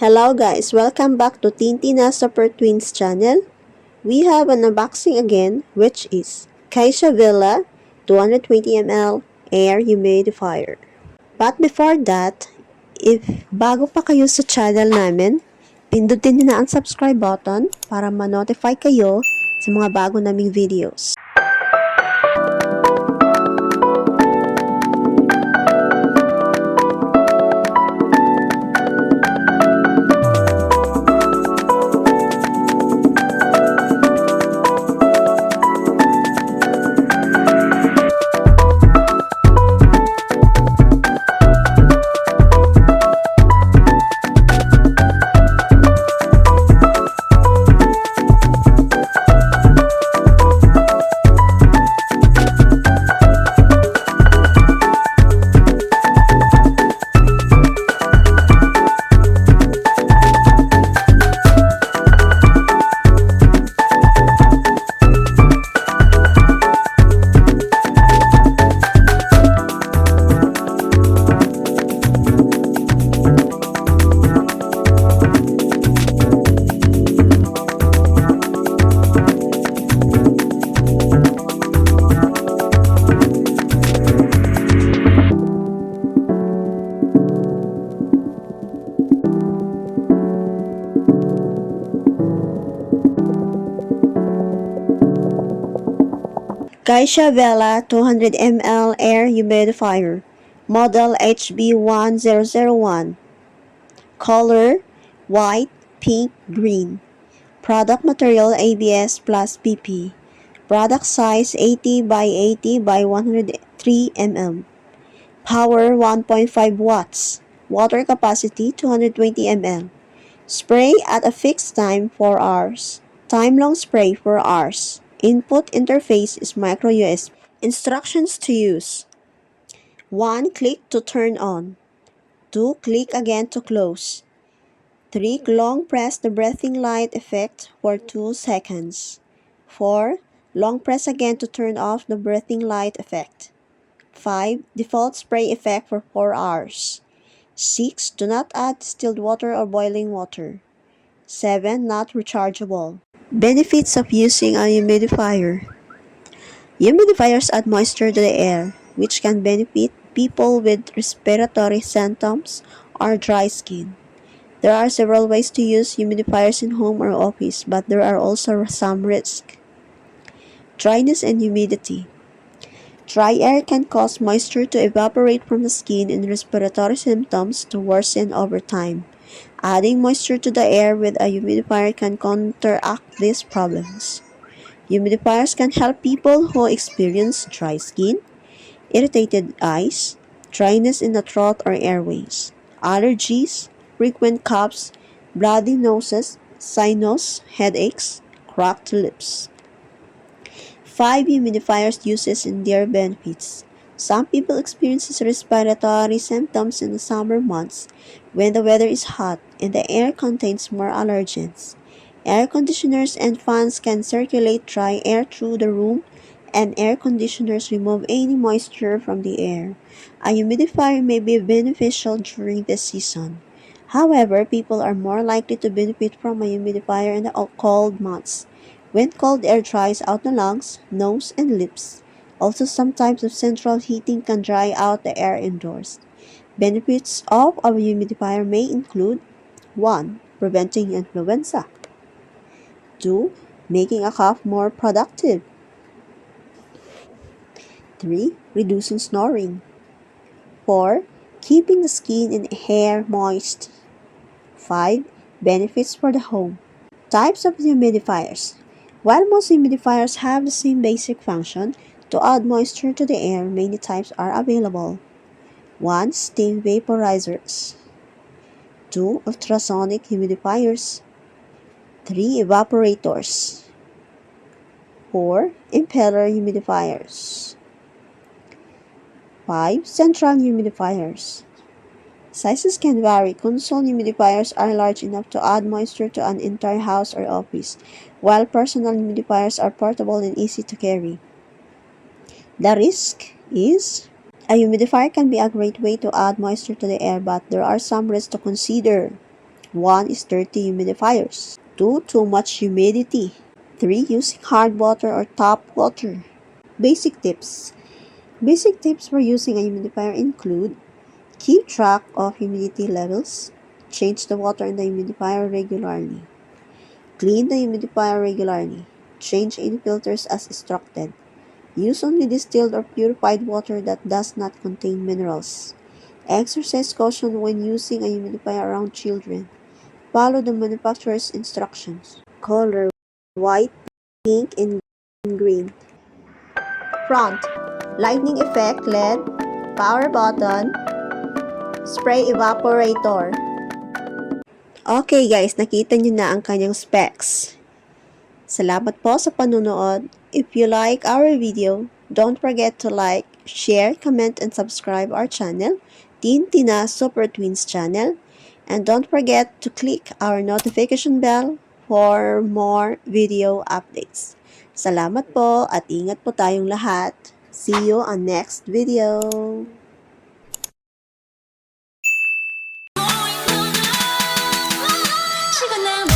Hello guys, welcome back to Tintina Super Twins channel. We have an unboxing again, which is Kaisa Villa 220 ml Air Humidifier. But before that, if bago pa kayo sa channel namin, pindutin niyo na ang subscribe button para ma-notify kayo sa mga bago naming videos. Kaisa Villa 200 ml Air Humidifier, Model HB1001, Color, White, Pink, Green, Product Material ABS plus PP, Product Size 80 by 80 by 103 mm, Power 1.5 watts, Water Capacity 220 ml, Spray at a fixed time 4 hours, Time long spray 4 hours. Input interface is micro USB. Instructions to use: 1. Click to turn on. 2. Click again to close. 3. Long press the breathing light effect for 2 seconds. 4. Long press again to turn off the breathing light effect. 5. Default spray effect for 4 hours. 6. Do not add distilled water or boiling water. 7. Not rechargeable. Benefits of using a humidifier. Humidifiers add moisture to the air, which can benefit people with respiratory symptoms or dry skin. There are several ways to use humidifiers in home or office, but there are also some risks. Dryness and humidity. Dry air can cause moisture to evaporate from the skin and respiratory symptoms to worsen over time. Adding moisture to the air with a humidifier can counteract these problems. Humidifiers can help people who experience dry skin, irritated eyes, dryness in the throat or airways, allergies, frequent coughs, bloody noses, sinus, headaches, cracked lips. 5 humidifiers uses and their benefits. Some people experience respiratory symptoms in the summer months when the weather is hot and the air contains more allergens. Air conditioners and fans can circulate dry air through the room, and air conditioners remove any moisture from the air. A humidifier may be beneficial during this season. However, people are more likely to benefit from a humidifier in the cold months, when cold air dries out the lungs, nose, and lips. Also, some types of central heating can dry out the air indoors. Benefits of a humidifier may include: 1. Preventing influenza. 2. Making a cough more productive. 3. Reducing snoring. 4. Keeping the skin and hair moist. 5. Benefits for the home. Types of humidifiers. While most humidifiers have the same basic function, to add moisture to the air, many types are available. 1. Steam vaporizers. 2. Ultrasonic humidifiers. 3. Evaporators. 4. Impeller humidifiers. 5. Central humidifiers. Sizes can vary. Console humidifiers are large enough to add moisture to an entire house or office, while personal humidifiers are portable and easy to carry. The risk is: a humidifier can be a great way to add moisture to the air, but there are some risks to consider. 1 is dirty humidifiers. 2. Too much humidity. 3. Using hard water or tap water. Basic tips. Basic tips for using a humidifier include: keep track of humidity levels. Change the water in the humidifier regularly. Clean the humidifier regularly. Change any filters as instructed. Use only distilled or purified water that does not contain minerals. Exercise caution when using a humidifier around children. Follow the manufacturer's instructions. Color: white, pink, and green. Front: lightning effect LED, power button, spray evaporator. Okay guys, nakita nyo na ang kanyang specs. Salamat po sa panunood. If you like our video, don't forget to like, share, comment, and subscribe our channel, Tina Super Twins channel. And don't forget to click our notification bell for more video updates. Salamat po at ingat po tayong lahat. See you on next video. 시간 남